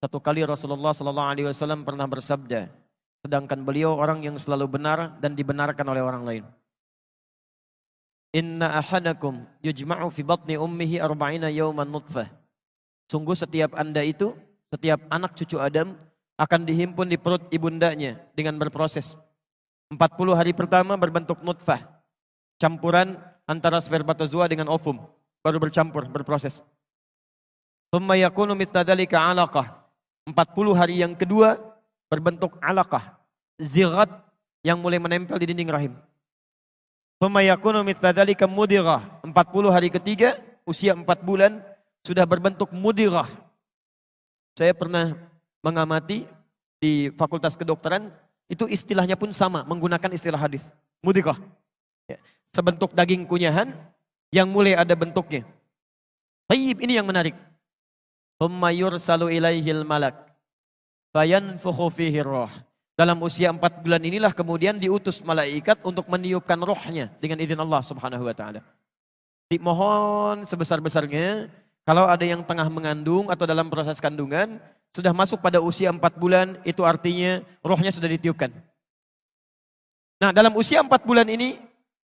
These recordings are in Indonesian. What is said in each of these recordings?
Satu kali Rasulullah SAW pernah bersabda, sedangkan beliau orang yang selalu benar dan dibenarkan oleh orang lain. Inna ahadakum yujma'u fi batni ummihi arba'ina yawman nutfah. Sungguh setiap anda itu, setiap anak cucu Adam akan dihimpun di perut ibundanya dengan berproses. 40 hari pertama berbentuk nutfah, campuran antara spermatozoa dengan ovum, baru bercampur, berproses. Thumma yakunu mithla dzalika 'alaqah. 40 hari yang kedua berbentuk alaqah, zighat yang mulai menempel di dinding rahim. Thumma yakunu mithla dzalika mudighah. 40 hari ketiga, usia 4 bulan sudah berbentuk mudighah. Saya pernah mengamati di Fakultas Kedokteran, itu istilahnya pun sama, menggunakan istilah hadis. Mudighah. Ya, sebentuk daging kunyahan yang mulai ada bentuknya. Tayyib, ini yang menarik. Thumma yursalu ilaihil malak fayanfukhu fihi roh. Dalam usia 4 bulan inilah kemudian diutus malaikat untuk meniupkan rohnya dengan izin Allah Subhanahu wa taala. Dimohon sebesar-besarnya kalau ada yang tengah mengandung atau dalam proses kandungan sudah masuk pada usia 4 bulan, itu artinya rohnya sudah ditiupkan. Nah, dalam usia 4 bulan ini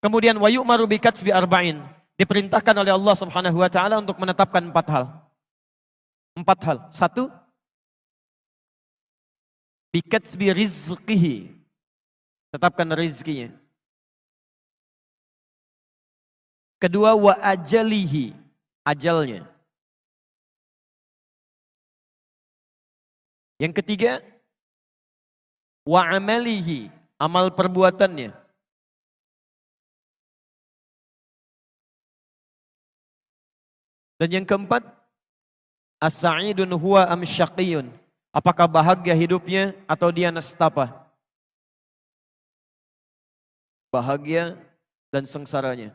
kemudian wa yu'maru bi katsbi arba'in, diperintahkan oleh Allah Subhanahu wa taala untuk menetapkan 4 hal. 4 hal. 1, bi katsbi rizqihi, tetapkan rizkinya. Kedua, wa ajalihi, ajalnya. Yang ketiga, wa amalihi, amal perbuatannya. Dan yang keempat, as-sa'idun huwa am syaqiyun, apakah bahagia hidupnya atau dia nestapa. Bahagia dan sengsaranya.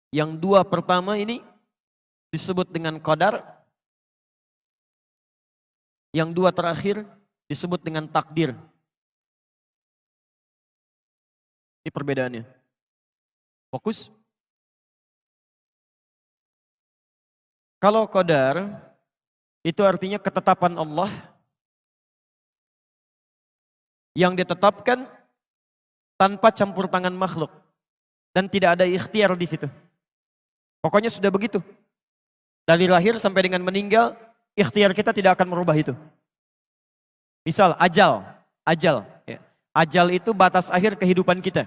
Yang 2 pertama ini disebut dengan qadar. Yang 2 terakhir disebut dengan takdir. Ini perbedaannya. Fokus. Kalau qadar itu artinya ketetapan Allah yang ditetapkan tanpa campur tangan makhluk dan tidak ada ikhtiar di situ. Pokoknya sudah begitu. Dari lahir sampai dengan meninggal, ikhtiar kita tidak akan merubah itu. Misal ajal. Ya. Ajal itu batas akhir kehidupan kita.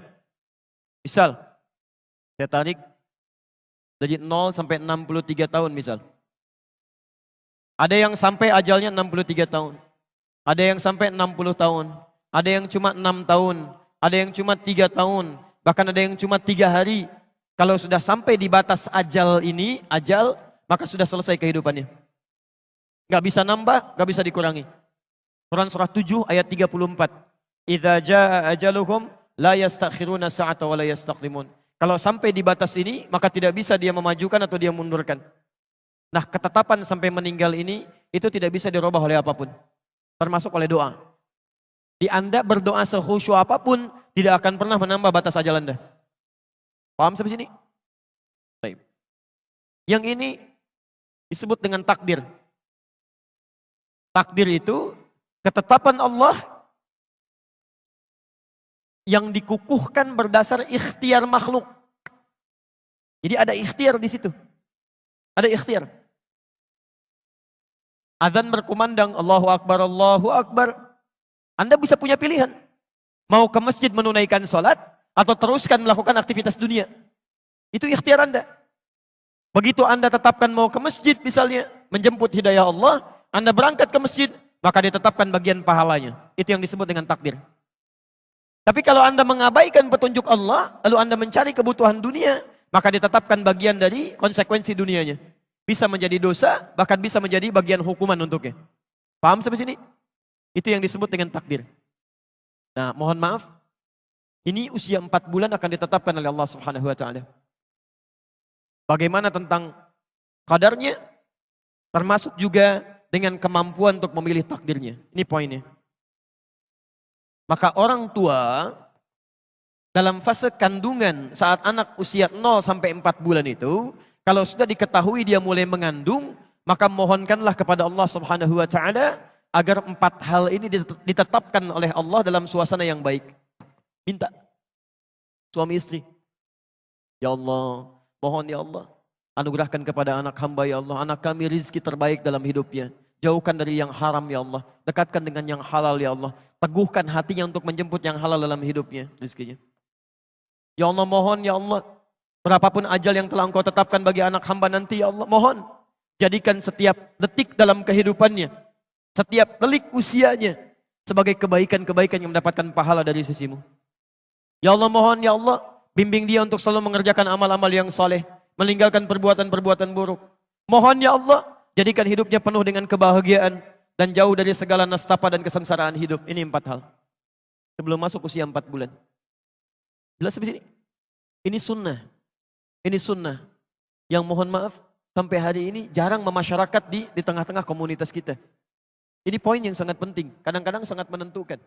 Misal, saya tarik dari 0 sampai 63 tahun misal. Ada yang sampai ajalnya 63 tahun. Ada yang sampai 60 tahun. Ada yang cuma 6 tahun. Ada yang cuma 3 tahun. Bahkan ada yang cuma 3 hari. Kalau sudah sampai di batas ajal ini, maka sudah selesai kehidupannya. Gak bisa nambah, gak bisa dikurangi. Quran surah 7 ayat 34. Idza jaa ajaluhum la yastakhiruna sa'ata wa la yastaqdimun. Kalau sampai di batas ini, maka tidak bisa dia memajukan atau dia mundurkan. Nah, ketetapan sampai meninggal ini, itu tidak bisa dirubah oleh apapun. Termasuk oleh doa. Di Anda berdoa sekhusyuk apapun, tidak akan pernah menambah batas ajal Anda. Paham sampai sini? Baik. Yang ini disebut dengan takdir. Takdir itu ketetapan Allah yang dikukuhkan berdasar ikhtiar makhluk. Jadi ada ikhtiar di situ. Ada ikhtiar. Azan berkumandang, Allahu Akbar, Allahu Akbar. Anda bisa punya pilihan. Mau ke masjid menunaikan sholat, atau teruskan melakukan aktivitas dunia. Itu ikhtiar Anda. Begitu Anda tetapkan mau ke masjid misalnya, menjemput hidayah Allah, Anda berangkat ke masjid, maka ditetapkan bagian pahalanya. Itu yang disebut dengan takdir. Tapi kalau Anda mengabaikan petunjuk Allah, lalu Anda mencari kebutuhan dunia, maka ditetapkan bagian dari konsekuensi dunianya. Bisa menjadi dosa, bahkan bisa menjadi bagian hukuman untuknya. Paham sampai sini? Itu yang disebut dengan takdir. Nah, mohon maaf, ini usia 4 bulan akan ditetapkan oleh Allah Subhanahu wa taala. Bagaimana tentang qadarnya? Termasuk juga dengan kemampuan untuk memilih takdirnya. Ini poinnya. Maka orang tua dalam fase kandungan saat anak usia 0 sampai 4 bulan itu, Kalau sudah diketahui dia mulai mengandung, maka mohonkanlah kepada Allah Subhanahu wa taala agar 4 hal ini ditetapkan oleh Allah dalam suasana yang baik. Minta. Suami istri. Ya Allah, mohon ya Allah, anugerahkan kepada anak hamba ya Allah, anak kami rizki terbaik dalam hidupnya. Jauhkan dari yang haram ya Allah, dekatkan dengan yang halal ya Allah. Teguhkan hatinya untuk menjemput yang halal dalam hidupnya, rizkinya. Ya Allah, mohon ya Allah, berapapun ajal yang telah Engkau tetapkan bagi anak hamba nanti ya Allah, mohon jadikan setiap detik dalam kehidupannya, setiap delik usianya sebagai kebaikan-kebaikan yang mendapatkan pahala dari sisimu. Ya Allah, mohon ya Allah, bimbing dia untuk selalu mengerjakan amal-amal yang saleh, meninggalkan perbuatan-perbuatan buruk. Mohon ya Allah, jadikan hidupnya penuh dengan kebahagiaan dan jauh dari segala nestapa dan kesengsaraan hidup. Ini 4 hal. Sebelum masuk usia 4 bulan. Jelas di sini? Ini sunnah. Ini sunnah. Yang mohon maaf, sampai hari ini jarang memasyarakat di tengah-tengah komunitas kita. Ini poin yang sangat penting. Kadang-kadang sangat menentukan.